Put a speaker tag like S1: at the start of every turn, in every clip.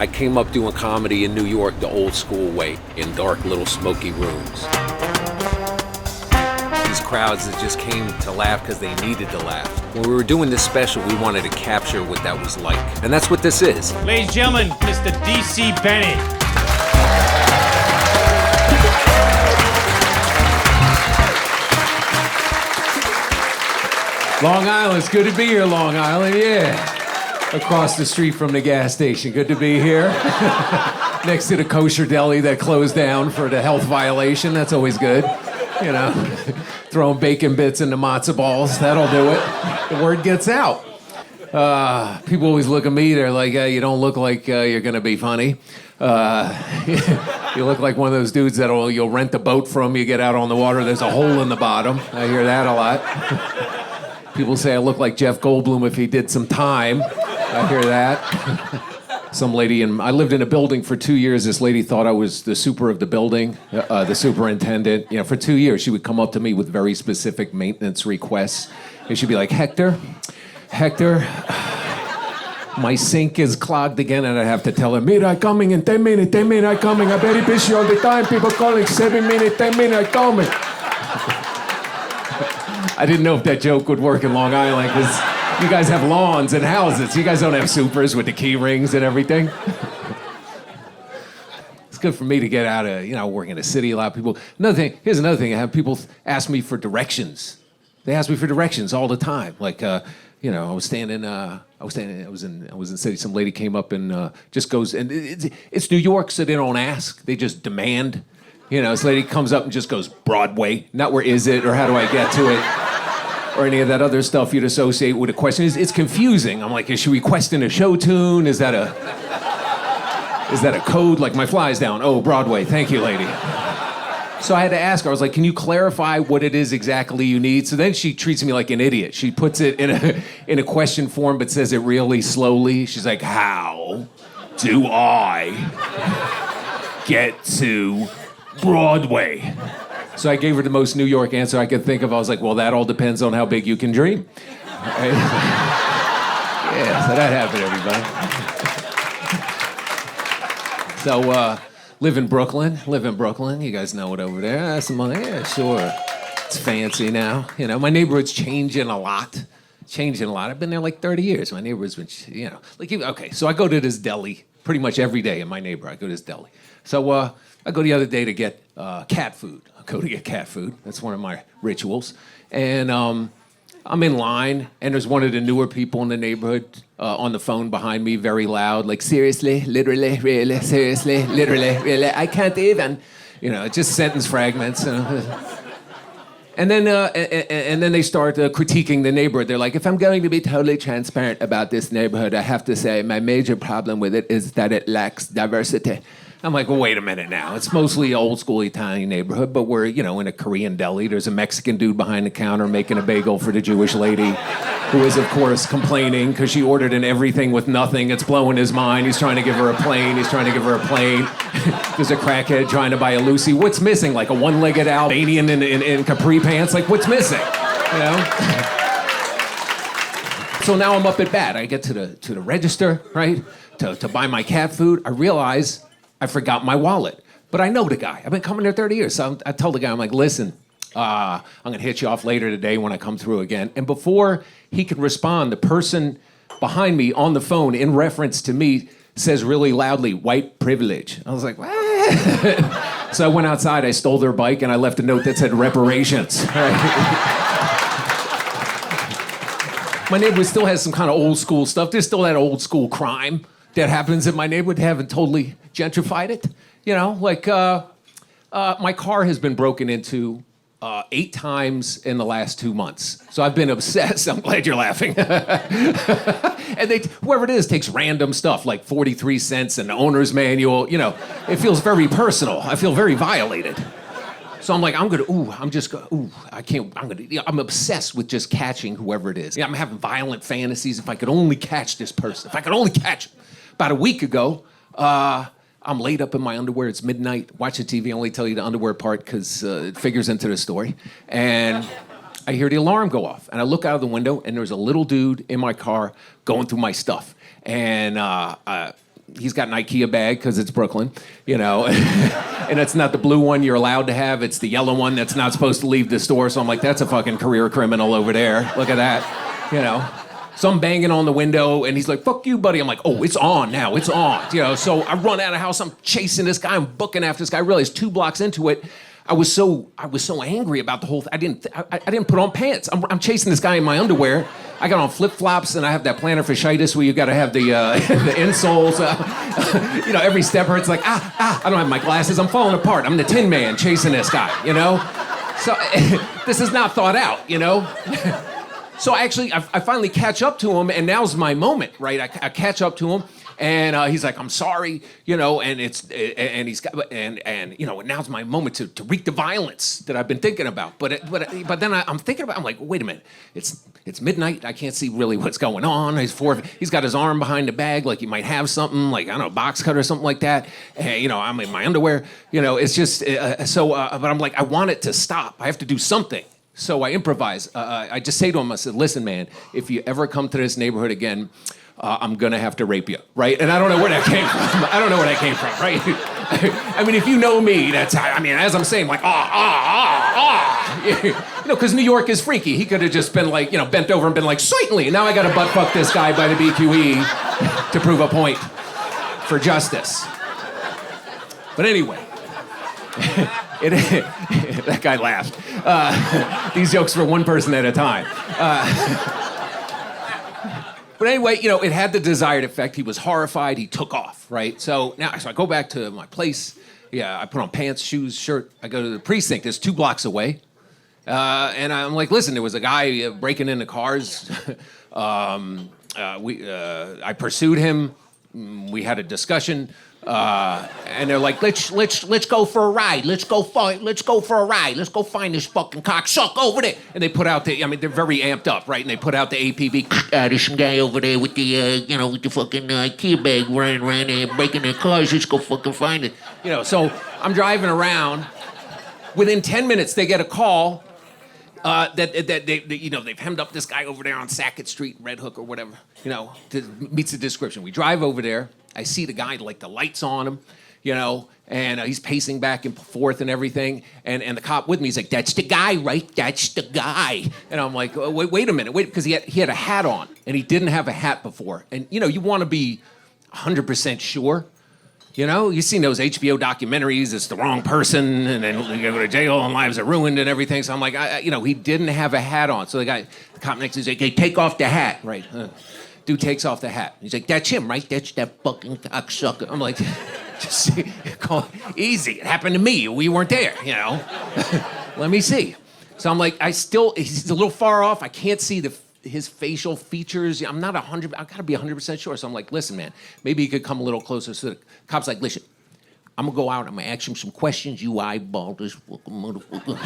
S1: I came up doing comedy in New York the old school way, in dark little smoky rooms. These crowds that just came to laugh because they needed to laugh. When we were doing this special, we wanted to capture what that was like. And that's what this is.
S2: Ladies and gentlemen, Mr. D.C. Bennett.
S3: Long Island, it's good to be here, Long Island, yeah. Across the street from the gas station, good to be here. Next to the kosher deli that closed down for the health violation, that's always good. You know, throwing bacon bits into matzo balls, that'll do it. The word gets out. People always look at me, they're like, you don't look like you're gonna be funny. You look like one of those dudes you'll rent a boat from, you get out on the water, there's a hole in the bottom. I hear that a lot. People say I look like Jeff Goldblum if he did some time. I hear that. Some lady I lived in a building for 2 years. This lady thought I was the super of the building, the superintendent. You know, for 2 years, she would come up to me with very specific maintenance requests. And she'd be like, Hector, my sink is clogged again. And I'd have to tell her, mira, I'm coming in 10 minutes, I'm coming. I'm very busy all the time. People calling 7 minutes, 10 minutes, I'm coming. I didn't know if that joke would work in Long Island because you guys have lawns and houses. You guys don't have supers with the key rings and everything. It's good for me to get out of, working in a city. A lot of people. Here's another thing. I have people ask me for directions. They ask me for directions all the time. Like, I was in city. Some lady came up and just goes, and it's New York, so they don't ask. They just demand. This lady comes up and just goes, Broadway, not where is it or how do I get to it, or any of that other stuff you'd associate with a question. It's confusing. I'm like, is she requesting a show tune? Is that a code? Like, my fly's down. Oh, Broadway, thank you, lady. So I had to ask her, I was like, can you clarify what it is exactly you need? So then she treats me like an idiot. She puts it in a question form but says it really slowly. She's like, how do I get to Broadway? So I gave her the most New York answer I could think of. I was like, well, that all depends on how big you can dream. Right? Yeah, so that happened, everybody. So, live in Brooklyn. You guys know it over there. Some money, yeah, sure. It's fancy now. My neighborhood's changing a lot. I've been there like 30 years. My neighborhood's been, okay, so I go to this deli pretty much every day in my neighborhood. I go to this deli. So, I go the other day to get cat food. That's one of my rituals. And I'm in line, and there's one of the newer people in the neighborhood on the phone behind me, very loud, like, seriously, literally, really, seriously, literally, really, I can't even. Just sentence fragments. And then they start critiquing the neighborhood. They're like, if I'm going to be totally transparent about this neighborhood, I have to say my major problem with it is that it lacks diversity. I'm like, well, wait a minute now. It's mostly old school Italian neighborhood, but we're, in a Korean deli. There's a Mexican dude behind the counter making a bagel for the Jewish lady, who is, of course, complaining because she ordered an everything with nothing. It's blowing his mind. He's trying to give her a plane. There's a crackhead trying to buy a Lucy. What's missing? Like a one-legged Albanian in capri pants? Like, what's missing? So now I'm up at bat. I get to the register, right, to buy my cat food. I realize I forgot my wallet. But I know the guy. I've been coming there 30 years. So I tell the guy, I'm like, listen, I'm going to hit you off later today when I come through again. And before he can respond, the person behind me on the phone, in reference to me, says really loudly, white privilege. I was like, what? So I went outside, I stole their bike, and I left a note that said reparations. My neighborhood still has some kind of old school stuff. There's still that old school crime that happens in my neighborhood. They haven't totally gentrified it. My car has been broken into 8 times in the last 2 months. So I've been obsessed. I'm glad you're laughing. And whoever it is takes random stuff like 43 cents and the owner's manual. It feels very personal. I feel very violated. So I'm like, I'm obsessed with just catching whoever it is. I'm having violent fantasies. If I could only catch this person. If I could only catch him. About a week ago, I'm laid up in my underwear. It's midnight. Watching TV. I only tell you the underwear part because it figures into the story. And I hear the alarm go off. And I look out of the window, and there's a little dude in my car going through my stuff. And he's got an IKEA bag because it's Brooklyn, you know, and it's not the blue one you're allowed to have. It's the yellow one that's not supposed to leave the store. So I'm like, that's a fucking career criminal over there. Look at that, you know. So I'm banging on the window, and he's like, fuck you, buddy. I'm like, oh, it's on now, it's on. You know, so I run out of the house, I'm chasing this guy, I'm booking after this guy. I realized 2 blocks into it, I was so angry about the whole thing. I didn't put on pants. I'm chasing this guy in my underwear. I got on flip-flops, and I have that plantar fasciitis where you gotta have the the insoles. You know, every step hurts, like, I don't have my glasses, I'm falling apart. I'm the Tin Man chasing this guy, you know? So this is not thought out, you know? So I finally catch up to him, and now's my moment, right? I catch up to him, and he's like, "I'm sorry," you know, and you know, now's my moment to wreak the violence that I've been thinking about. But then I'm thinking about, I'm like, wait a minute, it's midnight, I can't see really what's going on. He's got his arm behind the bag, like he might have something, like I don't know, a box cut or something like that. And, you know, I'm in my underwear, you know, it's just but I'm like, I want it to stop. I have to do something. So I improvise. I just say to him, I said, listen, man, if you ever come to this neighborhood again, I'm going to have to rape you, right? And I don't know where that came from. Right? I mean, if you know me, that's, I mean, as I'm saying, like, you know, because New York is freaky. He could have just been like, you know, bent over and been like, certainly, now I got to butt fuck this guy by the BQE to prove a point for justice. But anyway. That guy laughed. These jokes for one person at a time. But anyway, you know, it had the desired effect. He was horrified. He took off, right? So I go back to my place. Yeah, I put on pants, shoes, shirt. I go to the precinct. It's 2 blocks away. And I'm like, listen, there was a guy breaking into cars. I pursued him. We had a discussion. And they're like, let's go for a ride. Let's go for a ride. Let's go find this fucking cocksucker over there. And they put out they're very amped up, right? And they put out the APB. There's some guy over there with the, with the fucking IKEA bag running around there breaking their cars. Let's go fucking find it. You know, so I'm driving around. Within 10 minutes, they get a call that they've hemmed up this guy over there on Sackett Street, Red Hook or whatever, you know, meets the description. We drive over there. I see the guy, like the lights on him, you know, and he's pacing back and forth and everything. And the cop with me, he's like, that's the guy, right? That's the guy. And I'm like, oh, wait a minute, because he had a hat on, and he didn't have a hat before. And, you know, you want to be 100% sure. You know, you've seen those HBO documentaries, it's the wrong person, and then you go to jail and lives are ruined and everything. So I'm like, he didn't have a hat on. So the cop next to him, he's like, hey, take off the hat, right? Dude takes off the hat. He's like, that's him, right? That's that fucking cocksucker. I'm like, just easy. It happened to me. We weren't there, you know? Let me see. So I'm like, he's a little far off. I can't see his facial features. I'm not 100, I gotta be 100% sure. So I'm like, listen, man, maybe he could come a little closer. So the cop's like, listen, I'm gonna go out, I'm gonna ask him some questions, you eyeball this fucking motherfucker.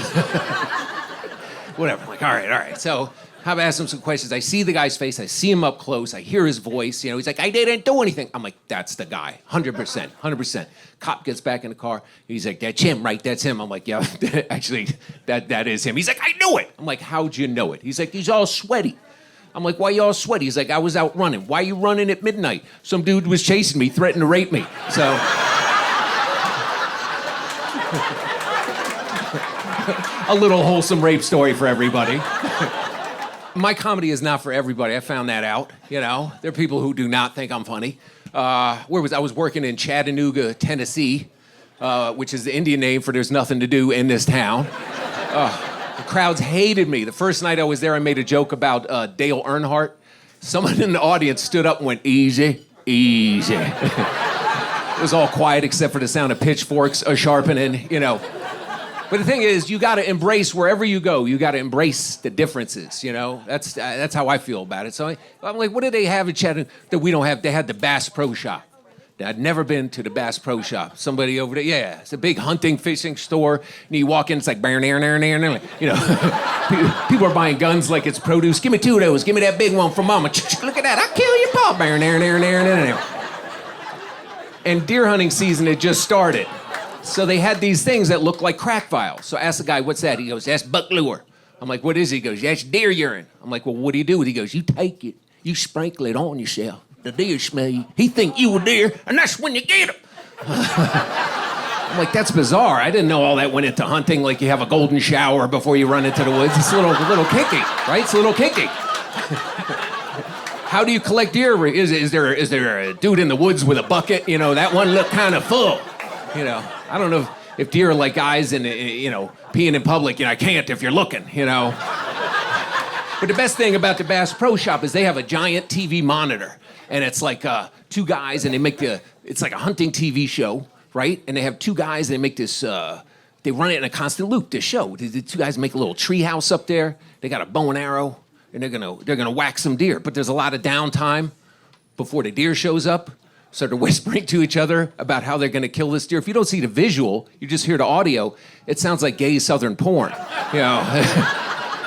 S3: Whatever, I'm like, all right. So I've asked him some questions. I see the guy's face, I see him up close, I hear his voice, you know, he's like, I didn't do anything. I'm like, that's the guy, 100%. Cop gets back in the car, he's like, that's him, right? That's him. I'm like, yeah, actually, that is him. He's like, I knew it. I'm like, how'd you know it? He's like, he's all sweaty. I'm like, why you all sweaty? He's like, I was out running. Why you running at midnight? Some dude was chasing me, threatened to rape me. So, a little wholesome rape story for everybody. My comedy is not for everybody. I found that out, you know. There are people who do not think I'm funny. I was working in Chattanooga, Tennessee, which is the Indian name for there's nothing to do in this town. The crowds hated me. The first night I was there, I made a joke about Dale Earnhardt. Someone in the audience stood up and went, easy, easy. It was all quiet except for the sound of pitchforks sharpening, you know. But the thing is, you got to embrace wherever you go. You got to embrace the differences, you know. That's how I feel about it. So I'm like, what do they have in Chattanooga that we don't have? They had the Bass Pro Shop. I'd never been to the Bass Pro Shop. Somebody over there, yeah, it's a big hunting, fishing store. And you walk in, it's like, you know, people are buying guns like it's produce. Give me 2 of those. Give me that big one from Mama. Look at that. I'll kill your paw. And deer hunting season had just started. So they had these things that looked like crack vials. So I asked the guy, what's that? He goes, that's buck lure. I'm like, what is it? He goes, that's deer urine. I'm like, well, what do you do with it? He goes, you take it, you sprinkle it on yourself. the deer smell you, he think you a deer, and that's when you get him. I'm like, that's bizarre. I didn't know all that went into hunting. Like you have a golden shower before you run into the woods. It's a little kinky, right? It's a little kinky. How do you collect deer? Is there a dude in the woods with a bucket? You know, that one looked kind of full. You know, I don't know if deer are like guys in, you know, peeing in public. You know, I can't if you're looking, you know. But the best thing about the Bass Pro Shop is they have a giant TV monitor. And it's like two guys, and they make it's like a hunting TV show, right? And they have two guys, and they make this, they run it in a constant loop, this show. The two guys make a little tree house up there. They got a bow and arrow, and they're gonna whack some deer. But there's a lot of downtime before the deer shows up. So they're whispering to each other about how they're gonna kill this deer. If you don't see the visual, you just hear the audio, it sounds like gay Southern porn, you know?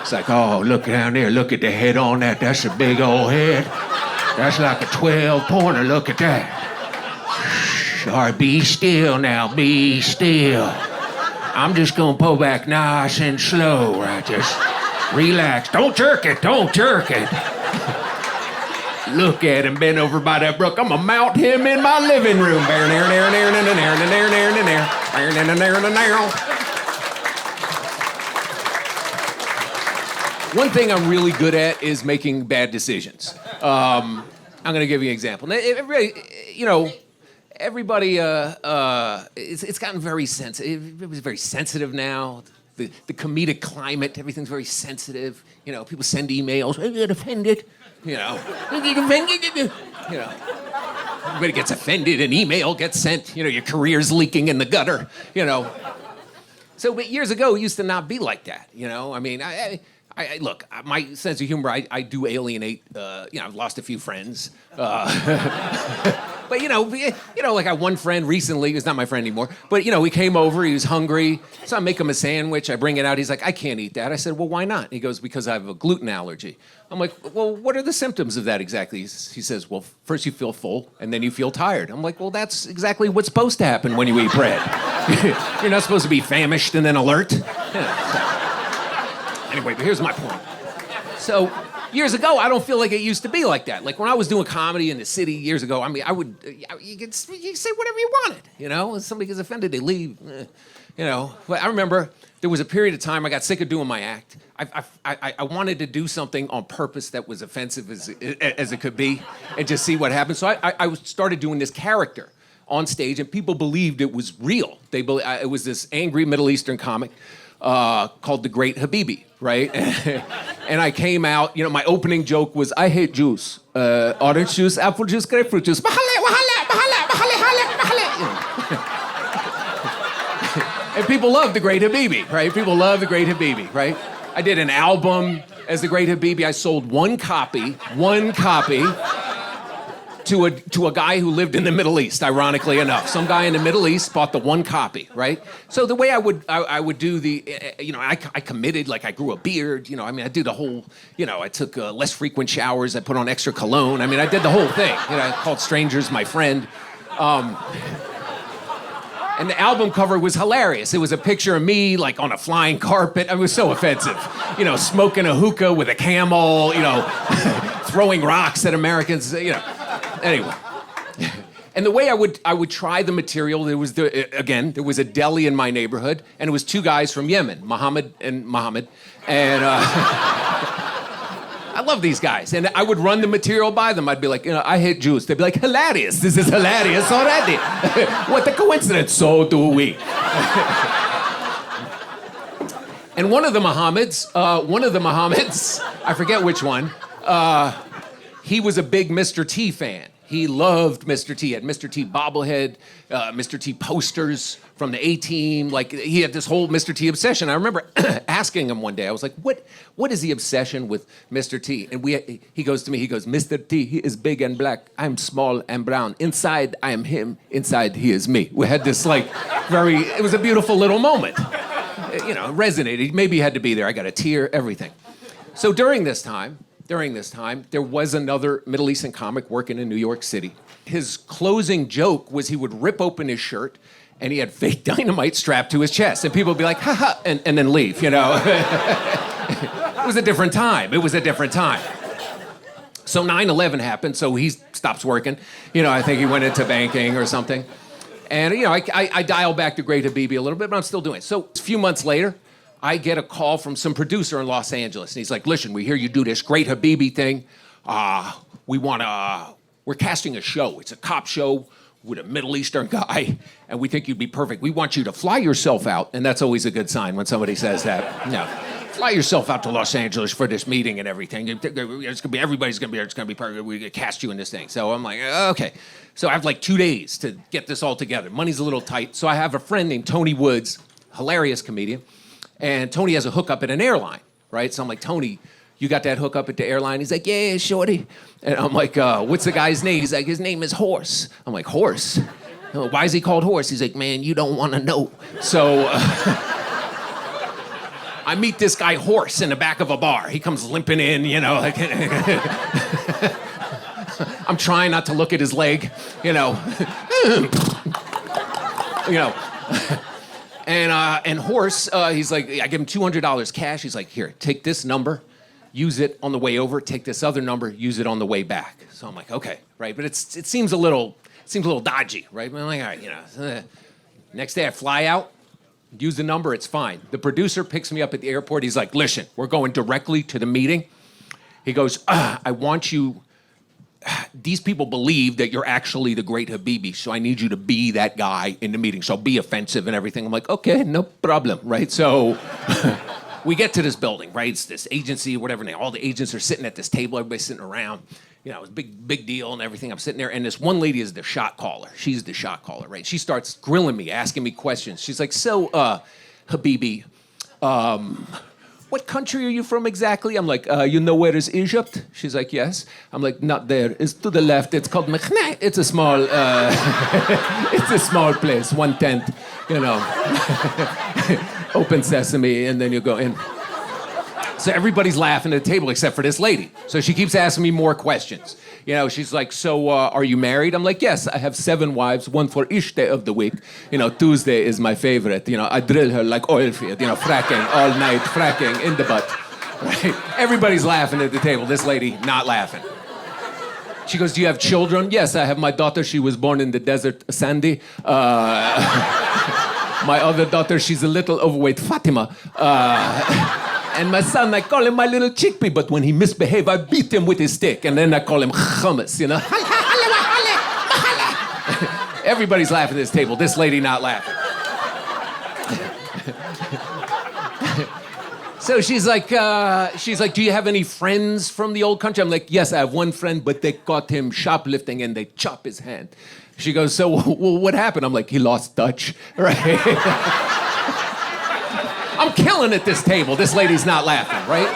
S3: It's like, oh, look down there, look at the head on that. That's a big old head. That's like a 12-pointer, look at that. Shh, all right, be still now, be still. I'm just gonna pull back nice and slow, right? Just relax. Don't jerk it, don't jerk it. Look at him bent over by that brook. I'm gonna mount him in my living room. One thing I'm really good at is making bad decisions. I'm going to give you an example. Everybody, you know, it's gotten very sensitive. Everybody's very sensitive now. The comedic climate, everything's very sensitive. You know, people send emails. I get offended. You know, I get offended. You know, everybody gets offended. An email gets sent. You know, your career's leaking in the gutter. You know. So, but years ago, it used to not be like that. You know, I mean, I look, my sense of humor, I do alienate, you know, I've lost a few friends. But, you know, like I had one friend recently, he's not my friend anymore, but, you know, he came over, he was hungry, so I make him a sandwich, I bring it out, he's like, I can't eat that. I said, well, why not? He goes, because I have a gluten allergy. I'm like, well, what are the symptoms of that exactly? He says, well, first you feel full, and then you feel tired. I'm like, well, that's exactly what's supposed to happen when you eat bread. You're not supposed to be famished and then alert. Anyway, but here's my point. So, years ago, I don't feel like it used to be like that. Like when I was doing comedy in the city years ago, I mean, you could say whatever you wanted, you know? If somebody gets offended, they leave, you know? But I remember there was a period of time I got sick of doing my act. I wanted to do something on purpose that was offensive as it could be and just see what happened. So I started doing this character on stage, and people believed it was real. It was this angry Middle Eastern comic called the Great Habibi, right? And I came out, you know, my opening joke was, I hate juice. Orange juice, apple juice, grapefruit juice. And people love the Great Habibi, right? People love the Great Habibi, right? I did an album as the Great Habibi. I sold one copy to a guy who lived in the Middle East, ironically enough. Some guy in the Middle East bought the one copy, right? So the way I would do the, you know, I committed, like I grew a beard, you know, I mean, I did the whole, you know, I took less frequent showers, I put on extra cologne, I mean, I did the whole thing. You know, I called strangers my friend. And the album cover was hilarious. It was a picture of me, like, on a flying carpet. It was so offensive. You know, smoking a hookah with a Camel, you know, throwing rocks at Americans, you know. Anyway. And the way I would try the material, there was a deli in my neighborhood, and it was two guys from Yemen, Muhammad. And I love these guys. And I would run the material by them. I'd be like, you know, I hate Jews. They'd be like, hilarious. This is hilarious already. What a coincidence. So do we. And one of the Mohammeds, I forget which one, he was a big Mr. T fan. He loved Mr. T. He had Mr. T bobblehead, Mr. T posters from the A-Team. Like, he had this whole Mr. T obsession. I remember asking him one day, I was like, what is the obsession with Mr. T? And he goes to me, Mr. T, he is big and black. I'm small and brown. Inside, I am him. Inside, he is me. We had this, like, it was a beautiful little moment. You know, it resonated. Maybe he had to be there. I got a tear, everything. So during this time, there was another Middle Eastern comic working in New York City. His closing joke was he would rip open his shirt and he had fake dynamite strapped to his chest. And people would be like, ha ha, and then leave, you know? It was a different time. So 9/11 happened, so he's stops working. I think he went into banking or something. And, I dial back to Great Habibi a little bit, but I'm still doing it. So a few months later, I get a call from some producer in Los Angeles. And he's like, listen, we hear you do this Great Habibi thing. We're casting a show. It's a cop show with a Middle Eastern guy, and we think you'd be perfect. We want you to fly yourself out. And that's always a good sign when somebody says that. Fly yourself out to Los Angeles for this meeting and everything. Everybody's gonna be there. It's gonna be perfect. We're gonna cast you in this thing. So I'm like, okay. So I have like 2 days to get this all together. Money's a little tight. So I have a friend named Tony Woods, hilarious comedian. And Tony has a hookup at an airline, right? So I'm like, Tony, you got that hookup at the airline? He's like, yeah, shorty. And I'm like, what's the guy's name? He's like, his name is Horse. I'm like, Horse? Why is he called Horse? He's like, man, you don't want to know. So I meet this guy Horse in the back of a bar. He comes limping in, like I'm trying not to look at his leg, And Horse, he's like, I give him $200 cash. He's like, here, take this number, use it on the way over. Take this other number, use it on the way back. So I'm like, okay, right. But it seems a little dodgy, right? I'm like, all right, Next day I fly out, use the number, it's fine. The producer picks me up at the airport. He's like, listen, we're going directly to the meeting. He goes, I want you. These people believe that you're actually the Great Habibi, so I need you to be that guy in the meeting. So be offensive and everything. I'm like, okay, no problem, right? So we get to this building, right? It's this agency, whatever name. All the agents are sitting at this table. Everybody's sitting around. It's a big deal and everything. I'm sitting there, and this one lady is the shot caller. She's the shot caller, right? She starts grilling me, asking me questions. She's like, so, Habibi, what country are you from exactly? I'm like, you know where is Egypt? She's like, yes. I'm like, not there. It's to the left. It's called Mekhneh. It's a small, it's a small place, 1/10, Open sesame, and then you go in. So everybody's laughing at the table except for this lady. So she keeps asking me more questions. She's like, so are you married? I'm like, yes, I have 7 wives, one for each day of the week. Tuesday is my favorite. I drill her like oil field, fracking all night, fracking in the butt. Right? Everybody's laughing at the table. This lady not laughing. She goes, do you have children? Yes, I have my daughter. She was born in the desert, Sandy. My other daughter, she's a little overweight, Fatima. And my son, I call him my little chickpea, but when he misbehaves, I beat him with his stick, and then I call him hummus, Everybody's laughing at this table. This lady not laughing. So she's like, do you have any friends from the old country? I'm like, yes, I have one friend, but they caught him shoplifting and they chop his hand. She goes, so what happened? I'm like, he lost touch, right? I'm killing at this table. This lady's not laughing, right?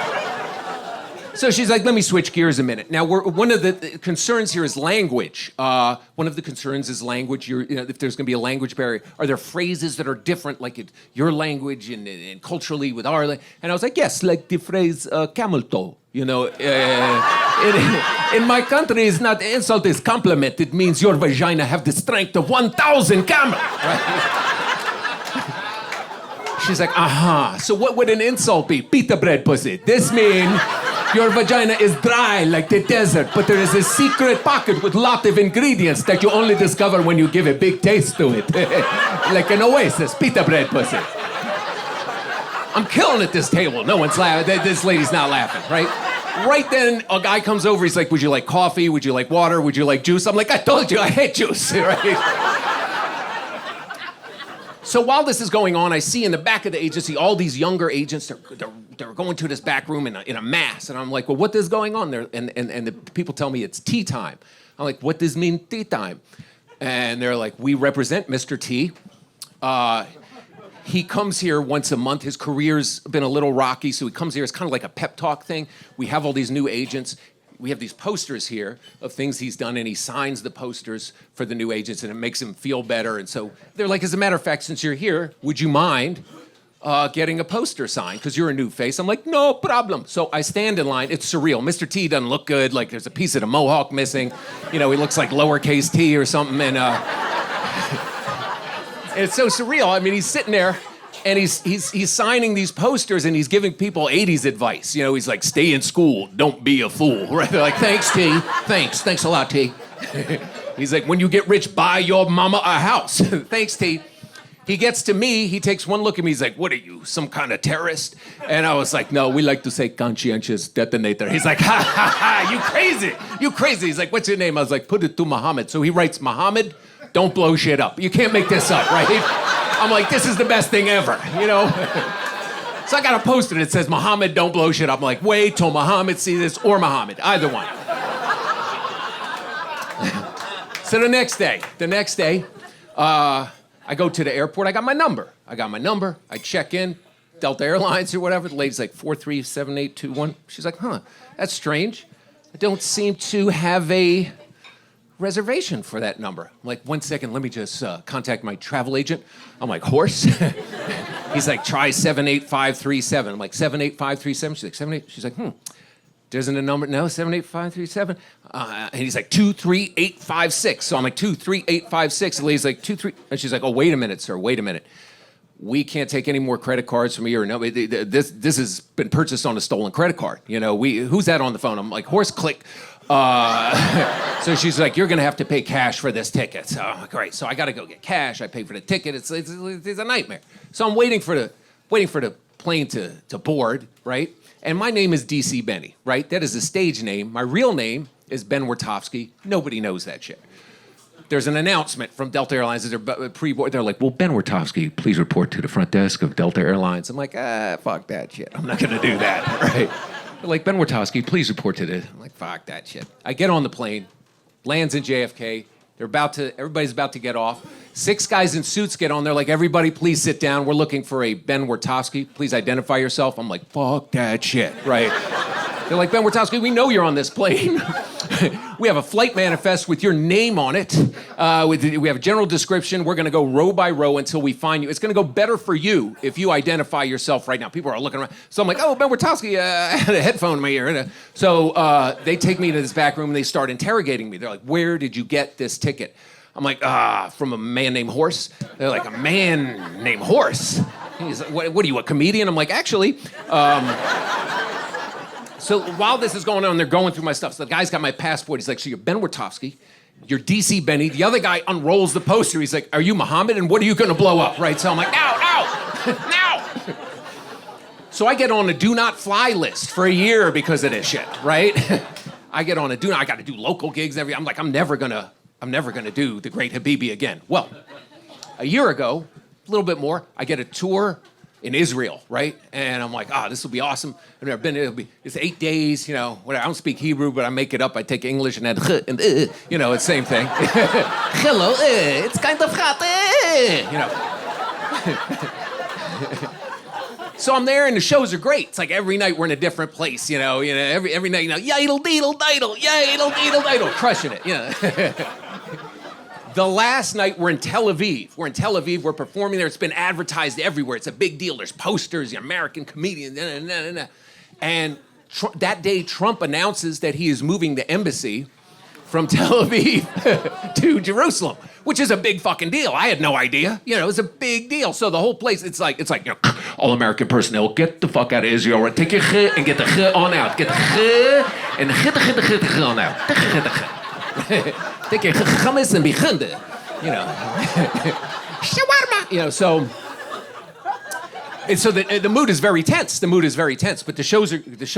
S3: So she's like, let me switch gears a minute. Now, one of the concerns here is language. One of the concerns is language. If there's going to be a language barrier, are there phrases that are different, like your language and culturally with our language? And I was like, yes, like the phrase camel toe. In my country, it's not insult, it's compliment. It means your vagina have the strength of 1,000 camel. Right? She's like, so what would an insult be? Pita bread pussy. This means your vagina is dry like the desert, but there is a secret pocket with lot of ingredients that you only discover when you give a big taste to it. Like an oasis, pita bread pussy. I'm killing at this table. No one's laughing. This lady's not laughing, right? Right then, a guy comes over. He's like, would you like coffee? Would you like water? Would you like juice? I'm like, I told you, I hate juice, right? So while this is going on, I see in the back of the agency all these younger agents. They're going to this back room in a mass, and I'm like, well, what is going on there? And the people tell me it's tea time. I'm like, what does mean tea time? And they're like, we represent Mr. T. He comes here once a month. His career's been a little rocky, so he comes here. It's kind of like a pep talk thing. We have all these new agents. We have these posters here of things he's done, and he signs the posters for the new agents, and it makes him feel better. And so they're like, as a matter of fact, since you're here, would you mind getting a poster signed? Because you're a new face. I'm like, no problem. So I stand in line. It's surreal. Mr. T doesn't look good. Like, there's a piece of the mohawk missing. He looks like lowercase t or something. And it's so surreal. I mean, he's sitting there. And he's signing these posters, and he's giving people 80s advice. He's like, stay in school, don't be a fool. Right? They're like, thanks, T. Thanks a lot, T. He's like, when you get rich, buy your mama a house. Thanks, T. He gets to me, he takes one look at me, he's like, what are you, some kind of terrorist? And I was like, no, we like to say conscientious detonator. He's like, ha, ha, ha, you crazy. He's like, what's your name? I was like, put it to Muhammad. So he writes, Muhammad, don't blow shit up. You can't make this up, right? I'm like, this is the best thing ever, you know? So I got a post-it, it says, Muhammad, don't blow shit up. I'm like, wait till Muhammad sees this, or Muhammad, either one. So the next day, I go to the airport, I got my number. I check in, Delta Airlines or whatever. The lady's like, 437821. She's like, huh, that's strange. I don't seem to have a reservation for that number. I'm like, 1 second, let me just contact my travel agent. I'm like, horse? He's like, try 78537. I'm like, 78537? She's like, 78? She's like, there isn't a number, no, 78537. And he's like, 23856. So I'm like, 23856. The lady's like, 23. And she's like, oh, wait a minute, sir, wait a minute. We can't take any more credit cards from you or no. This has been purchased on a stolen credit card. You know, who's that on the phone? I'm like, horse click. So she's like, you're gonna have to pay cash for this ticket. So great. So I gotta go get cash. I pay for the ticket. It's a nightmare. So I'm waiting for the plane to board, right? And my name is DC Benny, right? That is a stage name. My real name is Ben Wertofsky. Nobody knows that shit. There's an announcement from Delta Airlines as they're pre-board. They're like, well, Ben Wertofsky, please report to the front desk of Delta Airlines. I'm like, fuck that shit. I'm not gonna do that, right? They're like, Ben Wertofsky, please report to this. I'm like, fuck that shit. I get on the plane, lands in JFK. Everybody's about to get off. 6 guys in suits get on there like, everybody please sit down. We're looking for a Ben Wertofsky. Please identify yourself. I'm like, fuck that shit, right? They're like, Ben Wertofsky, we know you're on this plane. We have a flight manifest with your name on it. We have a general description. We're gonna go row by row until we find you. It's gonna go better for you if you identify yourself right now. People are looking around. So I'm like, oh, Ben Wertofsky, I had a headphone in my ear. So they take me to this back room and they start interrogating me. They're like, where did you get this ticket? I'm like, from a man named Horse. They're like, a man named Horse? He's like, what are you, a comedian? I'm like, actually. So while this is going on, they're going through my stuff. So the guy's got my passport. He's like, so you're Ben Wertofsky, you're DC Benny. The other guy unrolls the poster. He's like, are you Muhammad? And what are you gonna blow up, right? So I'm like, now. So I get on a do not fly list for a year because of this shit, right? I get on a I gotta do local gigs I'm like, I'm never gonna do the Great Habibi again. Well, a year ago, a little bit more, I get a tour in Israel, right? And I'm like, this will be awesome. I've never been there. It's 8 days, you know, whatever. I don't speak Hebrew, but I make it up. I take English and add and you know, it's the same thing. Hello, it's kind of hot, you know. So I'm there and the shows are great. It's like every night we're in a different place, you know, every night, you know, yidle deedle diddle, yidle deedle diddle, crushing it, you know. The last night we're in Tel Aviv. We're performing there. It's been advertised everywhere. It's a big deal. There's posters, the American comedian, and that day Trump announces that he is moving the embassy from Tel Aviv to Jerusalem, which is a big fucking deal. I had no idea. You know, it's a big deal. So the whole place, it's like, you know, all American personnel, get the fuck out of Israel, right? Take your ch and get the ch on out. Get the ch and the ch on out. Take your hummus and bichunde, you know. Shawarma. You know, so the mood is very tense. But the show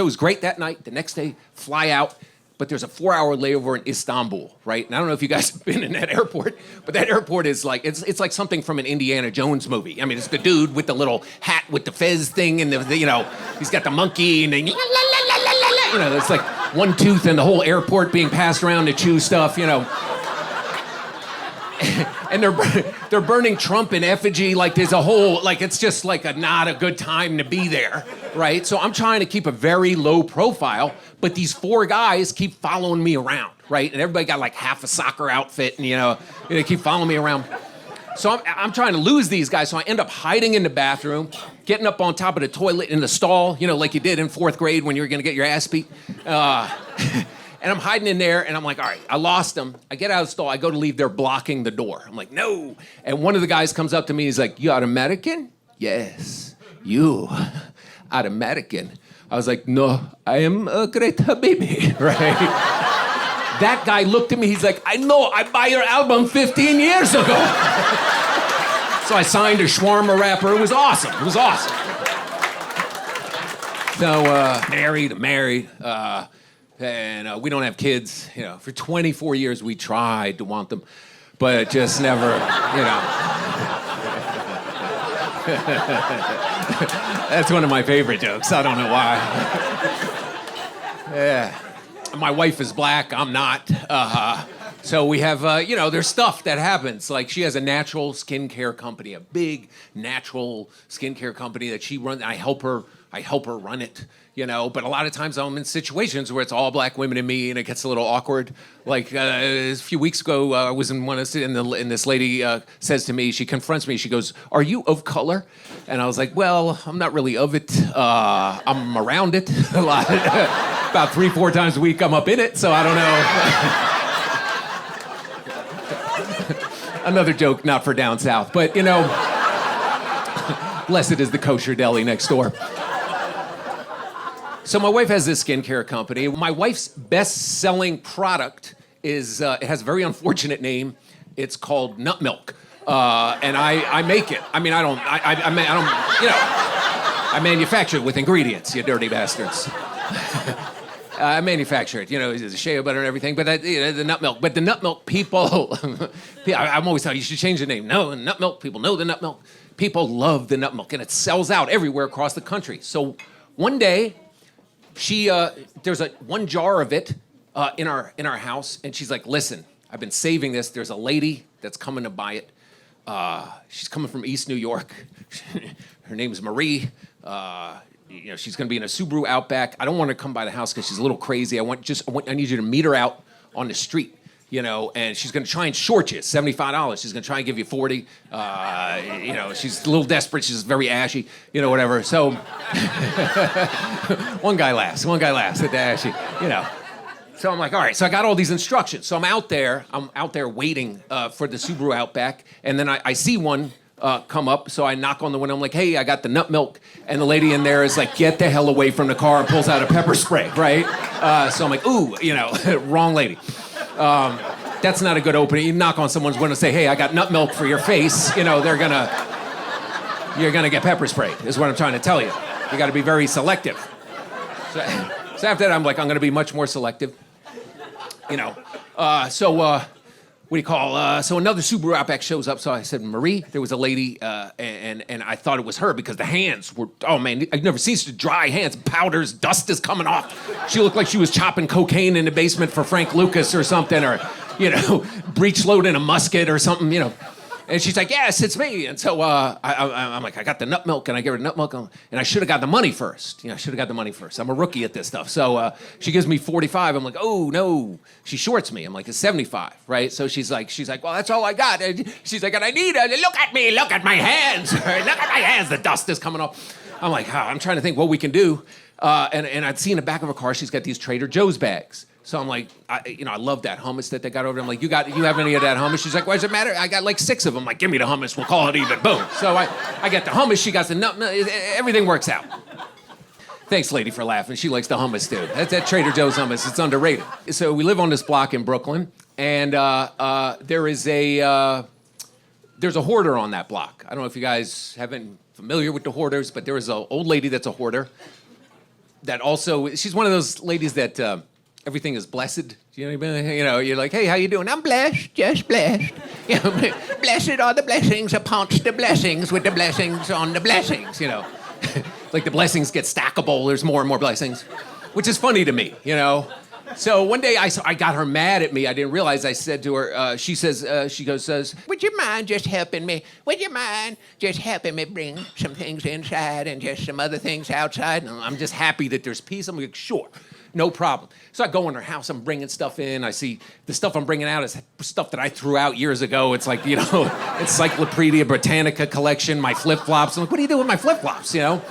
S3: is great that night. The next day, fly out. But there's a 4-hour layover in Istanbul, right? And I don't know if you guys have been in that airport, but that airport is like, it's like something from an Indiana Jones movie. I mean, it's the dude with the little hat with the fez thing and the you know, he's got the monkey and then, you know, it's like one tooth and the whole airport being passed around to chew stuff, you know. And they're burning Trump in effigy, like there's a whole, like it's just like not a good time to be there, right? So I'm trying to keep a very low profile, but these 4 guys keep following me around, right? And everybody got like half a soccer outfit and, you know, they keep following me around. So I'm trying to lose these guys, so I end up hiding in the bathroom, getting up on top of the toilet in the stall, you know, like you did in 4th grade when you were gonna get your ass beat. And I'm hiding in there, and I'm like, all right, I lost them. I get out of the stall, I go to leave, they're blocking the door. I'm like, no. And one of the guys comes up to me, he's like, you American? Yes, you American. I was like, no, I am a Great Habibi, right? That guy looked at me, he's like, I know, I buy your album 15 years ago. So I signed a shawarma wrapper. It was awesome. It was awesome. So married, and we don't have kids. You know, for 24 years we tried to want them, but it just never, you know. That's one of my favorite jokes. I don't know why. Yeah. My wife is black. I'm not. So we have, you know, there's stuff that happens. Like she has a natural skincare company, a big natural skincare company that she runs. I help her run it, you know. But a lot of times I'm in situations where it's all black women and me, and it gets a little awkward. Like a few weeks ago, I was in one of, and this lady says to me, she confronts me. She goes, "Are you of color?" And I was like, "Well, I'm not really of it. I'm around it a lot." About 3-4 times a week, I'm up in it, so I don't know. Another joke, not for down south, but you know, blessed is the kosher deli next door. So my wife has this skincare company. My wife's best-selling product is, it has a very unfortunate name. It's called nut milk, and I make it. I mean, I don't, you know, I manufacture it with ingredients, you dirty bastards. I manufacture it, you know, there's a shea butter and everything, but you know, the nut milk. But the nut milk people, I'm always telling you should change the name. No, the nut milk, people know the nut milk. People love the nut milk, and it sells out everywhere across the country. So one day, there's one jar of it in our house, and she's like, "Listen, I've been saving this. There's a lady that's coming to buy it. She's coming from East New York. Her name's Marie. You know, she's going to be in a Subaru Outback. I don't want her to come by the house because she's a little crazy. I need you to meet her out on the street, you know, and she's going to try and short you, $75. She's going to try and give you 40. You know, she's a little desperate. She's very ashy, you know, whatever. So one guy laughs at the ashy, you know. So I'm like, all right. So I got all these instructions. So I'm out there waiting for the Subaru Outback, and then I see one come up, so I knock on the window. I'm like, "Hey, I got the nut milk," and the lady in there is like, "Get the hell away from the car," and pulls out a pepper spray, right? So I'm like, "Ooh, you know, wrong lady." That's not a good opening. You knock on someone's window and say, "Hey, I got nut milk for your face," you know, you're gonna get pepper sprayed, is what I'm trying to tell you. You got to be very selective. So after that, I'm like, I'm gonna be much more selective, you know. What do you call, so another Subaru Outback shows up. So I said, "Marie," there was a lady, and I thought it was her because the hands were, oh man, I've never seen such dry hands, powders, dust is coming off. She looked like she was chopping cocaine in the basement for Frank Lucas or something, or, you know, breech loading a musket or something, you know. And she's like, "Yes, it's me." And so I'm like, "I got the nut milk," and I give her the nut milk, and I should have got the money first. You know, I should have got the money first. I'm a rookie at this stuff. So she gives me 45. I'm like, "Oh no!" She shorts me. I'm like, "It's 75, right?" So she's like, "Well, that's all I got." And she's like, "And I need it. Look at me. Look at my hands. Look at my hands. The dust is coming off." I'm like, I'm trying to think what we can do. And I'd see in the back of her car, she's got these Trader Joe's bags. So I'm like, I love that hummus that they got over there. I'm like, you have any of that hummus? She's like, "Why does it matter? I got like 6 of them." I'm like, "Give me the hummus. We'll call it even." Boom. So I get the hummus. She got the nut. Everything works out. Thanks, lady, for laughing. She likes the hummus, too. That's that Trader Joe's hummus. It's underrated. So we live on this block in Brooklyn, and there's a hoarder on that block. I don't know if you guys have been familiar with the hoarders, but there is an old lady that's a hoarder. That also, she's one of those ladies that everything is blessed. You know, you're like, "Hey, how you doing?" "I'm blessed, just blessed." You know, blessed are the blessings upon the blessings with the blessings on the blessings, you know. Like the blessings get stackable, there's more and more blessings, which is funny to me, you know. So one day I got her mad at me. I didn't realize. I said to her, she goes, "Would you mind just helping me? Would you mind just helping me bring some things inside and just some other things outside?" And I'm just happy that there's peace. I'm like, "Sure, no problem." So I go in her house. I'm bringing stuff in. I see the stuff I'm bringing out is stuff that I threw out years ago. It's like, you know, Encyclopedia Britannica collection, my flip-flops. I'm like, "What do you do with my flip-flops, you know?"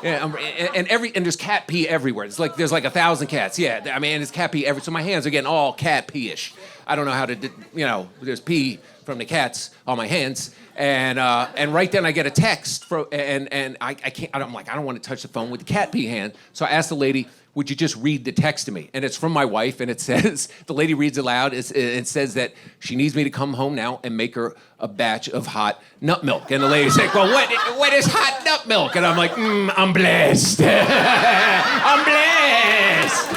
S3: Yeah, and there's cat pee everywhere. It's like there's like 1,000 cats. Yeah, I mean, it's cat pee everywhere. So my hands are getting all cat pee-ish. I don't know how to, there's pee from the cats on my hands. And right then I get a text and I can't, I'm like, I don't want to touch the phone with the cat pee hand. So I asked the lady, would you just read the text to me? And it's from my wife, and it says, the lady reads aloud, it says that she needs me to come home now and make her a batch of hot nut milk. And the lady's like, well, what is hot nut milk? And I'm like, I'm blessed. I'm blessed.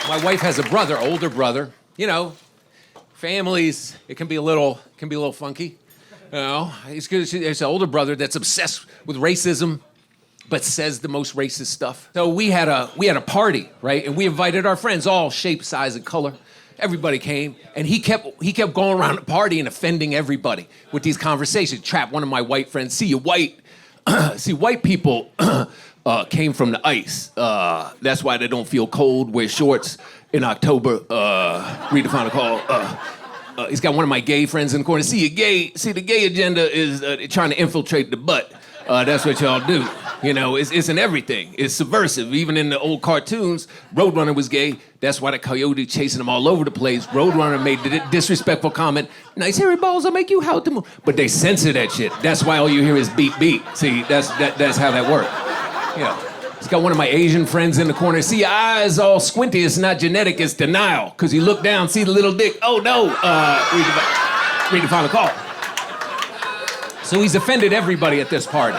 S3: My wife has a brother, older brother. Families, it can be a little funky. There's an older brother that's obsessed with racism, but says the most racist stuff. So we had a party, right? And we invited our friends, all shape, size, and color. Everybody came, and he kept going around the party and offending everybody with these conversations. Trap one of my white friends. See, white people came from the ice. That's why they don't feel cold. Wear shorts in October. Read the final call. He's got one of my gay friends in the corner. See, the gay agenda is trying to infiltrate the butt. That's what y'all do. It's in everything. It's subversive. Even in the old cartoons, Roadrunner was gay. That's why the coyote chasing him all over the place. Roadrunner made the disrespectful comment, nice hairy balls will make you how to move. But they censor that shit. That's why all you hear is beep, beep. See, that's how that works. He's got one of my Asian friends in the corner. See, your eyes all squinty. It's not genetic, it's denial. Because you look down, see the little dick. Oh, no. Read the final call. So he's offended everybody at this party.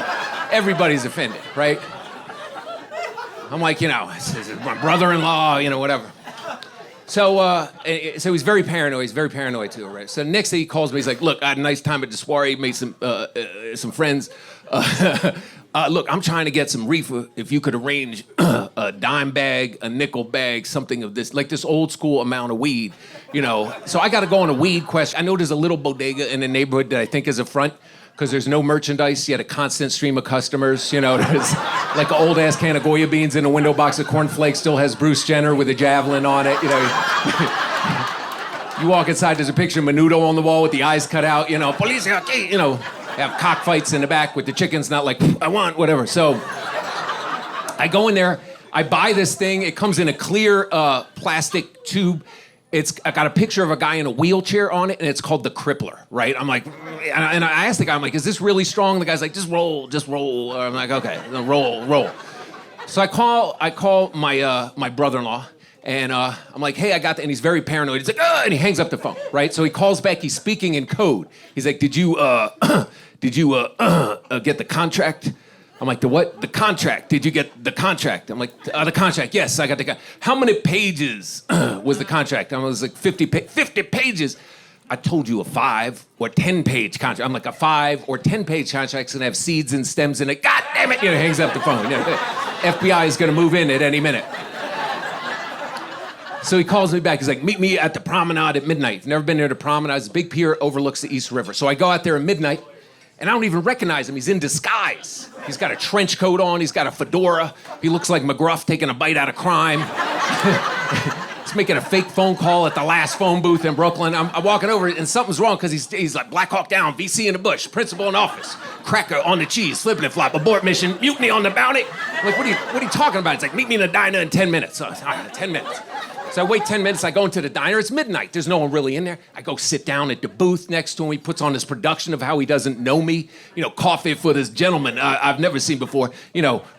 S3: Everybody's offended, right? I'm like, this is my brother-in-law, whatever. So he's very paranoid. He's very paranoid, too, right? So the next day he calls me. He's like, look, I had a nice time at the soiree. Made some friends. Look, I'm trying to get some reefer. If you could arrange a dime bag, a nickel bag, something of this, like this old school amount of weed, So I got to go on a weed quest. I know there's a little bodega in the neighborhood that I think is a front because there's no merchandise. You had a constant stream of customers. There's like an old ass can of Goya beans in a window box of cornflakes. Still has Bruce Jenner with a javelin on it. You walk inside, there's a picture of Menudo on the wall with the eyes cut out. Police, have cockfights in the back with the chickens, not like, I want, whatever. So I go in there, I buy this thing. It comes in a clear plastic tube. I got a picture of a guy in a wheelchair on it, and it's called the Crippler, right? I'm like, and I asked the guy, I'm like, is this really strong? The guy's like, just roll. I'm like, okay, roll. So I call my brother-in-law, and I'm like, hey, I got that. And he's very paranoid. He's like, and he hangs up the phone, right? So he calls back. He's speaking in code. He's like, did you get the contract? I'm like, the what? The contract. Did you get the contract? I'm like, the contract. Yes, I got the contract. How many pages was the contract? I was like, 50 pages. I told you a 5 or 10 page contract. I'm like, a 5 or 10 page contract's gonna have seeds and stems in it. God damn it! Hangs up the phone. FBI is gonna move in at any minute. So he calls me back. He's like, meet me at the promenade at midnight. Never been there to promenade. It's a big pier, overlooks the East River. So I go out there at midnight, and I don't even recognize him. He's in disguise. He's got a trench coat on. He's got a fedora. He looks like McGruff taking a bite out of crime. He's making a fake phone call at the last phone booth in Brooklyn. I'm walking over, and something's wrong because he's like Black Hawk Down, VC in the bush, principal in office, cracker on the cheese, flipping and flop, abort mission, mutiny on the bounty. I'm like, what are you talking about? It's like, meet me in the diner in 10 minutes. So, all right, 10 minutes. So I wait 10 minutes, I go into the diner, it's midnight, there's no one really in there. I go sit down at the booth next to him, he puts on this production of how he doesn't know me. Coffee for this gentleman I've never seen before.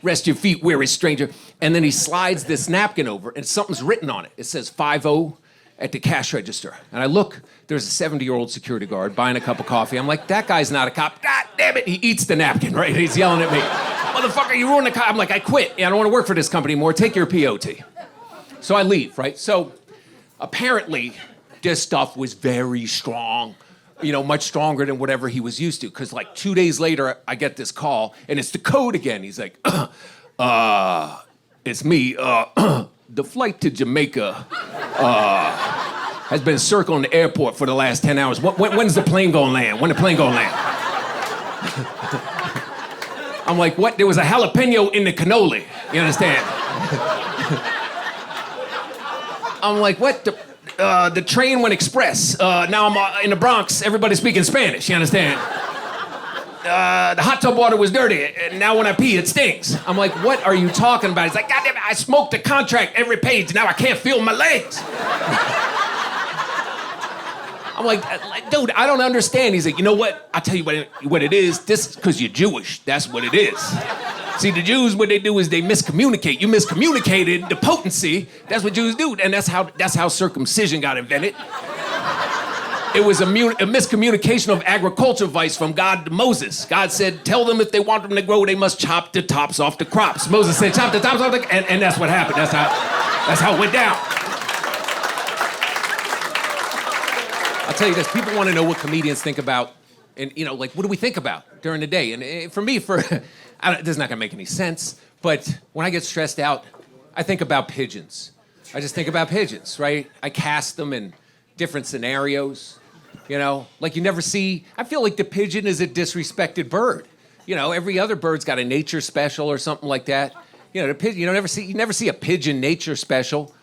S3: Rest your feet, weary stranger. And then he slides this napkin over, and something's written on it. It says 5-0 at the cash register. And I look, there's a 70-year-old security guard buying a cup of coffee. I'm like, that guy's not a cop. God damn it, he eats the napkin, right? He's yelling at me. Motherfucker, you ruined the cop. I'm like, I quit. I don't want to work for this company anymore. Take your POT. So I leave, right? So apparently this stuff was very strong, much stronger than whatever he was used to. Because like 2 days later, I get this call, and it's the code again. He's like, it's me. The flight to Jamaica has been circling the airport for the last 10 hours. When's the plane gonna land? When the plane gonna land? I'm like, what? There was a jalapeno in the cannoli. You understand? I'm like, what? The train went express. Now I'm in the Bronx. Everybody's speaking Spanish. You understand? the hot tub water was dirty, and now when I pee, it stinks. I'm like, what are you talking about? He's like, God damn it, I smoked the contract every page, now I can't feel my legs. I'm like, dude, I don't understand. He's like, you know what? I'll tell you what it is. This is because you're Jewish. That's what it is. See, the Jews, what they do is they miscommunicate. You miscommunicated the potency. That's what Jews do, and that's how circumcision got invented. It was a miscommunication of agriculture advice from God to Moses. God said, tell them if they want them to grow, they must chop the tops off the crops. Moses said, chop the tops off the... And that's what happened. That's how it went down. I'll tell you this, people want to know what comedians think about, and, you know, like, what do we think about during the day? And for me, this is not going to make any sense, but when I get stressed out, I think about pigeons. I just think about pigeons, right? I cast them in different scenarios, you know? Like, you never see... I feel like the pigeon is a disrespected bird. You know, every other bird's got a nature special or something like that. You know, the pigeon, you never see a pigeon nature special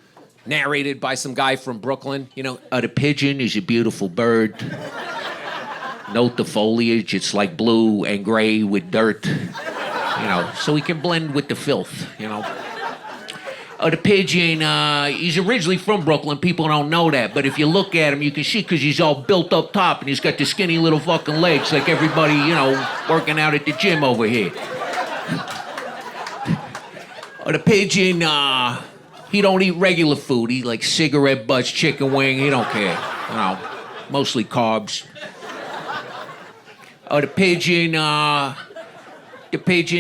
S3: narrated by some guy from Brooklyn. You know, the pigeon is a beautiful bird. Note the foliage, it's like blue and gray with dirt. You know, so he can blend with the filth, you know. The pigeon, he's originally from Brooklyn. People don't know that, but if you look at him, you can see because he's all built up top and he's got the skinny little fucking legs like everybody, you know, working out at the gym over here. The pigeon, he don't eat regular food. He like cigarette butts, chicken wing. He don't care. You know, mostly carbs. The pigeon,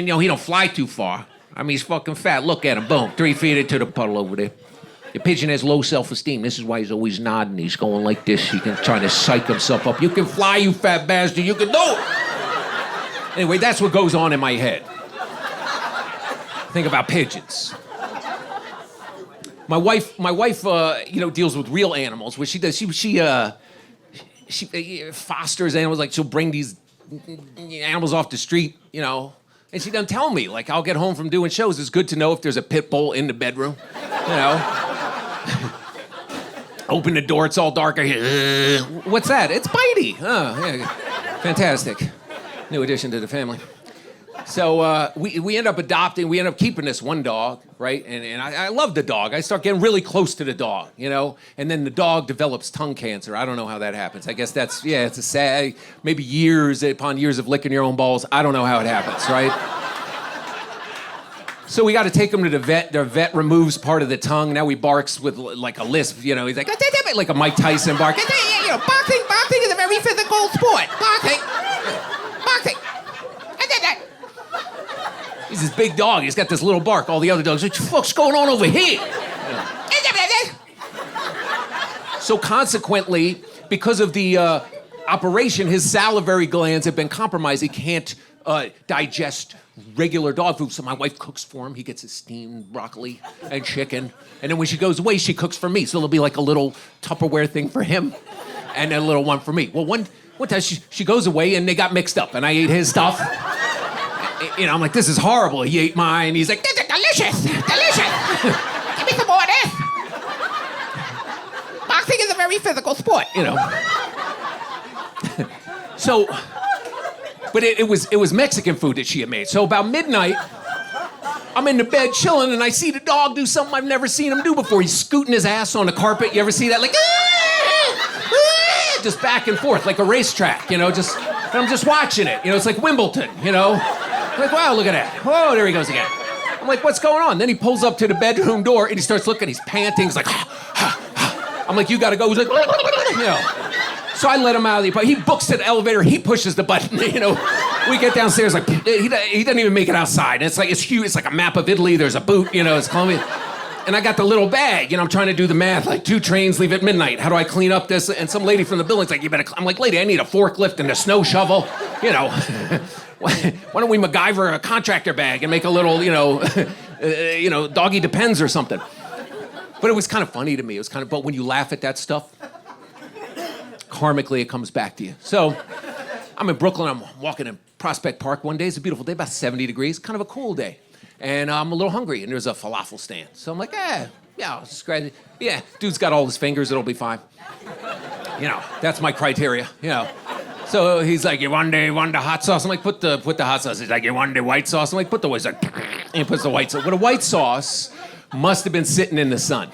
S3: you know, he don't fly too far. I mean, he's fucking fat. Look at him. Boom. 3 feet into the puddle over there. The pigeon has low self-esteem. This is why he's always nodding. He's going like this. He can try to psych himself up. You can fly, you fat bastard. You can do it. Anyway, that's what goes on in my head. Think about pigeons. My wife, you know, deals with real animals. What she does, she fosters animals. Like, she'll bring these animals off the street, you know, and she doesn't tell me. Like, I'll get home from doing shows. It's good to know if there's a pit bull in the bedroom, you know. Open the door, it's all dark. I hear, what's that? It's Bitey. Oh, yeah, fantastic. New addition to the family. So we end up adopting, we end up keeping this one dog, right? And I love the dog. I start getting really close to the dog, you know? And then the dog develops tongue cancer. I don't know how that happens. I guess that's, yeah, it's a sad, maybe years upon years of licking your own balls. I don't know how it happens, right? So we got to take him to the vet. The vet removes part of the tongue. Now he barks with like a lisp, you know? He's like a Mike Tyson bark. You know, boxing is a very physical sport. Boxing. He's this big dog. He's got this little bark. All the other dogs, what the fuck's going on over here? So consequently, because of the operation, his salivary glands have been compromised. He can't digest regular dog food. So my wife cooks for him. He gets his steamed broccoli and chicken. And then when she goes away, she cooks for me. So there'll be like a little Tupperware thing for him and a little one for me. Well, one time she goes away and they got mixed up and I ate his stuff. You know, I'm like, this is horrible. He ate mine. He's like, this is delicious. Give me some more of this. Boxing is a very physical sport, you know. So, but it was Mexican food that she had made. So about midnight, I'm in the bed chilling and I see the dog do something I've never seen him do before. He's scooting his ass on the carpet. You ever see that? Like, just back and forth like a racetrack, you know, and I'm just watching it. You know, it's like Wimbledon, you know. I'm like, wow, look at that. Whoa, there he goes again. I'm like, what's going on? Then he pulls up to the bedroom door and he starts looking. He's panting. He's like, I'm like, you got to go. He's like, you know. So I let him out of the... He books to the elevator. He pushes the button, you know. We get downstairs, like, he doesn't even make it outside. It's like, it's huge. It's like a map of Italy. There's a boot, you know, it's Columbia. And I got the little bag, you know, I'm trying to do the math, like 2 trains leave at midnight. How do I clean up this? And some lady from the building's like, you better... I'm like, lady, I need a forklift and a snow shovel, you know. Why don't we MacGyver a contractor bag and make a little, you know, Doggy Depends or something. But it was kind of funny to me. It was kind of, but when you laugh at that stuff, karmically it comes back to you. So I'm in Brooklyn. I'm walking in Prospect Park one day. It's a beautiful day, about 70 degrees, kind of a cool day. And I'm a little hungry, and there's a falafel stand. So I'm like, yeah, I'll just grab it. Yeah, dude's got all his fingers. It'll be fine. You know, that's my criteria, you know. So he's like, you want the hot sauce? I'm like, put the hot sauce. He's like, you want the white sauce? I'm like, put the white sauce. And he puts the white sauce. But a white sauce must have been sitting in the sun.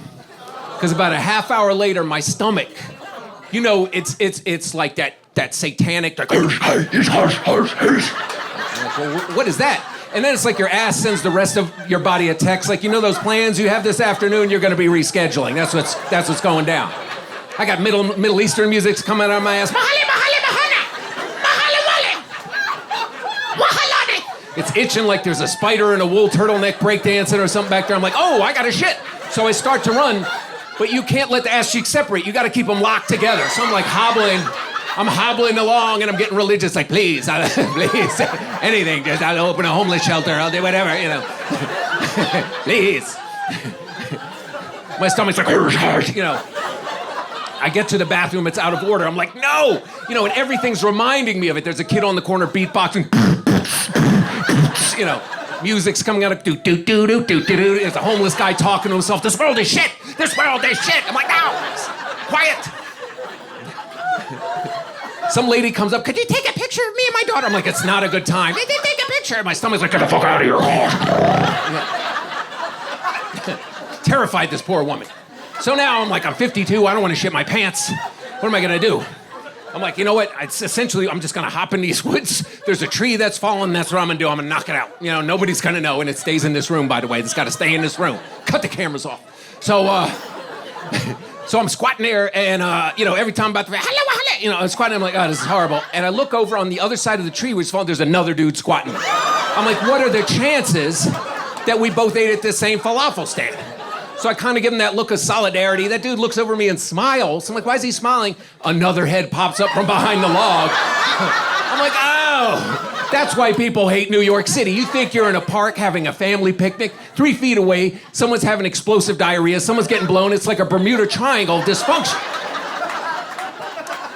S3: Because about a half hour later, my stomach, you know, it's like that satanic, like, well, what is that? And then it's like your ass sends the rest of your body a text, like, you know those plans you have this afternoon, you're gonna be rescheduling. That's what's going down. I got Middle Eastern music coming out of my ass. It's itching like there's a spider in a wool turtleneck breakdancing or something back there. I'm like, oh, I gotta shit. So I start to run, but you can't let the ass cheeks separate. You gotta keep them locked together. So I'm like I'm hobbling along and I'm getting religious, like, please, please, anything. Just I'll open a homeless shelter, I'll do whatever, you know. Please. My stomach's like, you know. I get to the bathroom, it's out of order. I'm like, no! You know, and everything's reminding me of it. There's a kid on the corner beatboxing. You know, music's coming out of do-do-do-do-do-do-do. There's a homeless guy talking to himself. This world is shit! This world is shit! I'm like, no! Quiet! Some lady comes up, could you take a picture of me and my daughter? I'm like, it's not a good time. Take a picture. My stomach's like, get the fuck out of here. Terrified this poor woman. So now I'm like, I'm 52, I don't want to shit my pants. What am I gonna do? I'm like, you know what? It's essentially, I'm just gonna hop in these woods. There's a tree that's fallen, that's what I'm gonna do. I'm gonna knock it out. You know, nobody's gonna know, and it stays in this room, by the way. It's gotta stay in this room. Cut the cameras off. So, so I'm squatting there, and, you know, every time I'm about to, hello, you know, I'm squatting, I'm like, oh, this is horrible. And I look over on the other side of the tree, which fallen, there's another dude squatting. I'm like, what are the chances that we both ate at this same falafel stand? So I kind of give him that look of solidarity. That dude looks over at me and smiles. I'm like, why is he smiling? Another head pops up from behind the log. I'm like, oh, that's why people hate New York City. You think you're in a park having a family picnic, 3 feet away, someone's having explosive diarrhea, someone's getting blown. It's like a Bermuda Triangle dysfunction.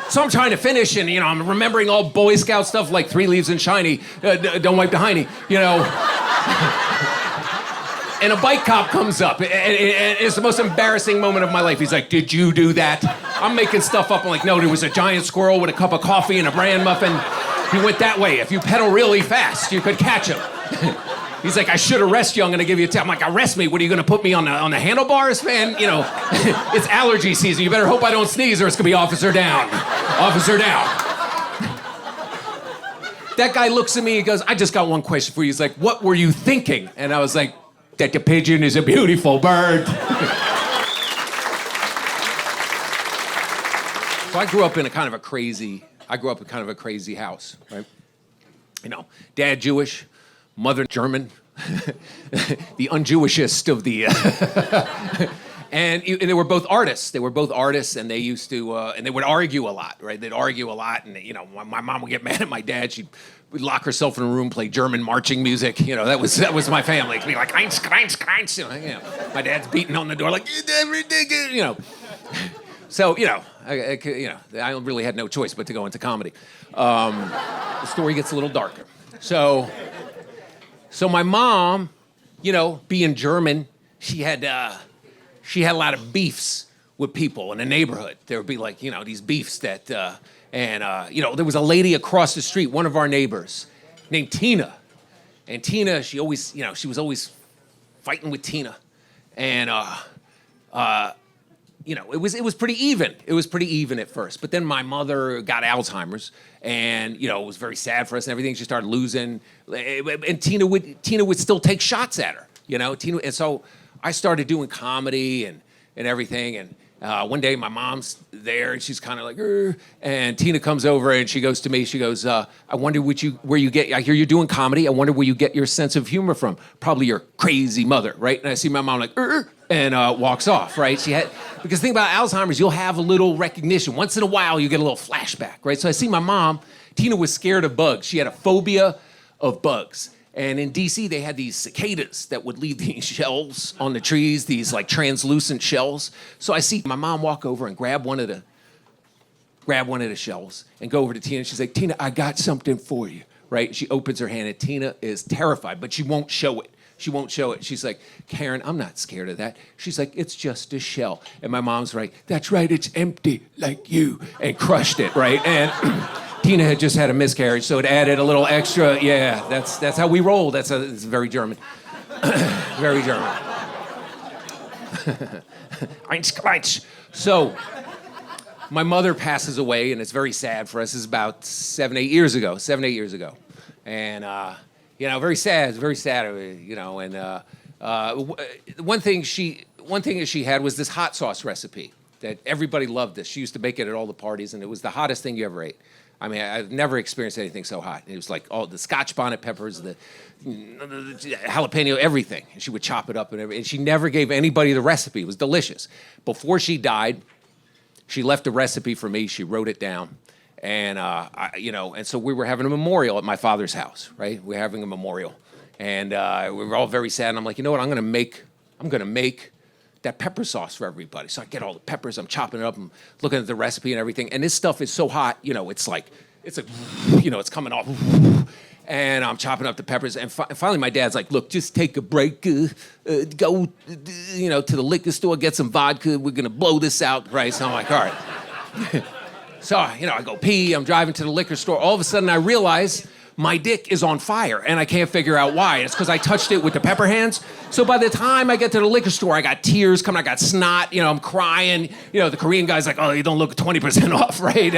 S3: So I'm trying to finish, and, you know, I'm remembering all Boy Scout stuff like 3 leaves and shiny, don't wipe the hiney, you know. And a bike cop comes up, and it's the most embarrassing moment of my life. He's like, did you do that? I'm making stuff up. I'm like, no, there was a giant squirrel with a cup of coffee and a bran muffin. He went that way. If you pedal really fast, you could catch him. He's like, I should arrest you. I'm going to give you a tip. I'm like, arrest me? What, are you going to put me on the handlebars, man? You know, it's allergy season. You better hope I don't sneeze or it's going to be officer down. Officer down. That guy looks at me, he goes, I just got one question for you. He's like, what were you thinking? And I was like, that the pigeon is a beautiful bird. So I grew up in a kind of a crazy house, right? You know, dad Jewish, mother German, the un-Jewishest of the, and they were both artists. They were both artists, and they used to, and they would argue a lot, right? They'd argue a lot, and, you know, my mom would get mad at my dad. She'd lock herself in a room, play German marching music. You know, that was my family. It'd be like, Heinz, Heinz, Heinz. You know, my dad's beating on the door like, you know. So, you know, I really had no choice but to go into comedy. The story gets a little darker. So my mom, you know, being German, she had a lot of beefs with people in the neighborhood. There would be like, you know, these beefs that, you know, there was a lady across the street, one of our neighbors, named Tina. And Tina, she always, you know, she was always fighting with Tina. And, you know, it was pretty even. It was pretty even at first. But then my mother got Alzheimer's, and, you know, it was very sad for us and everything. She started losing. And Tina would still take shots at her, you know. And so I started doing comedy and everything. And one day my mom's there, and she's kind of like, "Urgh." And Tina comes over and she goes to me, she goes, I wonder where you get, I hear you're doing comedy, I wonder where you get your sense of humor from. Probably your crazy mother, right? And I see my mom like, "Urgh," and walks off, right? Because the thing about Alzheimer's, you'll have a little recognition. Once in a while, you get a little flashback, right? So I see my mom, Tina was scared of bugs. She had a phobia of bugs. And in DC, they had these cicadas that would leave these shells on the trees, these like translucent shells. So I see my mom walk over and grab one of the shells and go over to Tina. And she's like, "Tina, I got something for you," right? And she opens her hand, and Tina is terrified, but she won't show it. She won't show it. She's like, "Karen, I'm not scared of that." She's like, "It's just a shell." And my mom's right, "That's right, it's empty, like you," and crushed it, right? And Tina had just had a miscarriage, so it added a little extra. Yeah, that's how we roll. It's very German. Very German. Eins, Kleitsch. So, my mother passes away, and it's very sad for us. It's about 7-8 years ago. And, very sad, and one thing that she had was this hot sauce recipe that everybody loved this. She used to make it at all the parties, and it was the hottest thing you ever ate. I mean, I've never experienced anything so hot. It was like all the Scotch bonnet peppers, the jalapeno, everything. And she would chop it up and everything. And she never gave anybody the recipe. It was delicious. Before she died, she left a recipe for me. She wrote it down. And, and so we were having a memorial at my father's house, right? We were having a memorial. And we were all very sad. And I'm like, you know what? I'm going to make that pepper sauce for everybody. So I get all the peppers, I'm chopping it up, I'm looking at the recipe and everything. And this stuff is so hot, it's coming off. And I'm chopping up the peppers. And finally my dad's like, look, just take a break, go, to the liquor store, get some vodka. We're going to blow this out, right? So I'm like, all right. So, I go pee, I'm driving to the liquor store. All of a sudden I realize my dick is on fire, and I can't figure out why. It's because I touched it with the pepper hands. So by the time I get to the liquor store, I got tears coming, I got snot, I'm crying. The Korean guy's like, oh, you don't look 20% off, right?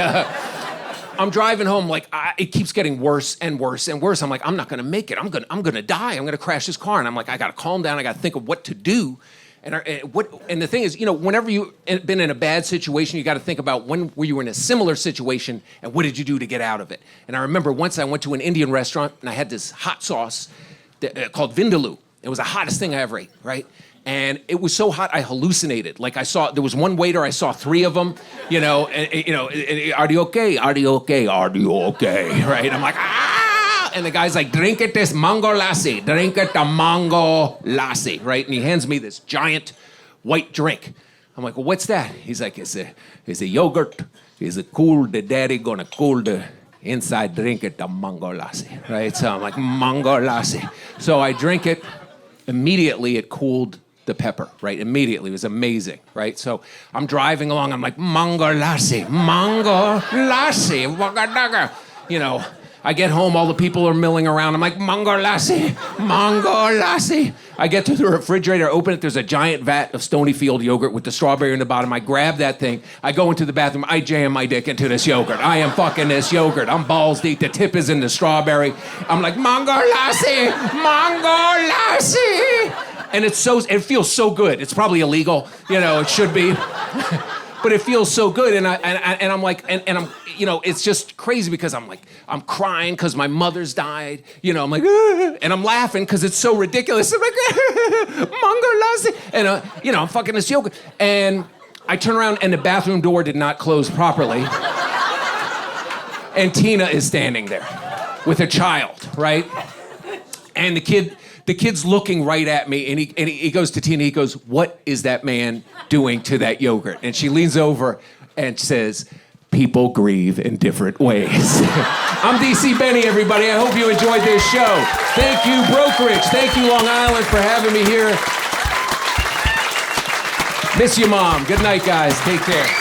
S3: I'm driving home, like, it keeps getting worse and worse and worse. I'm like, I'm not gonna make it. I'm gonna die. I'm gonna crash this car. And I'm like, I gotta calm down. I gotta think of what to do. And the thing is, whenever you've been in a bad situation, you got to think about when were you in a similar situation and what did you do to get out of it. And I remember once I went to an Indian restaurant and I had this hot sauce called Vindaloo. It was the hottest thing I ever ate, right? And it was so hot I hallucinated. Like there was one waiter, I saw 3 of them, are you okay? Are you okay? Are you okay? Right? I'm like, ah! And the guy's like, drink it this mango lassi. Drink it the mango lassi, right? And he hands me this giant white drink. I'm like, well, what's that? He's like, it's a yogurt. It's a cool, the daddy gonna cool the inside, drink it the mango lassi, right? So I'm like, mango lassi. So I drink it. Immediately, it cooled the pepper, right? Immediately. It was amazing, right? So I'm driving along. I'm like, mango lassi, wagga dagga. I get home, all the people are milling around. I'm like, mango lassi. I get to the refrigerator, open it, there's a giant vat of Stonyfield yogurt with the strawberry in the bottom. I grab that thing, I go into the bathroom, I jam my dick into this yogurt. I am fucking this yogurt. I'm balls deep, the tip is in the strawberry. I'm like, mango lassi. And it feels so good. It's probably illegal, it should be. But it feels so good, and I'm like, and I'm, it's just crazy because I'm like, I'm crying because my mother's died, I'm like, and I'm laughing because it's so ridiculous. I'm like, mango lassi, and I'm fucking this yogurt, and I turn around and the bathroom door did not close properly, and Tina is standing there with a child, right, and the kid's looking right at me, and he goes to Tina, he goes, what is that man doing to that yogurt? And she leans over and says, people grieve in different ways. I'm DC Benny, everybody. I hope you enjoyed this show. Thank you, Brokerage. Thank you, Long Island, for having me here. Miss you, Mom. Good night, guys. Take care.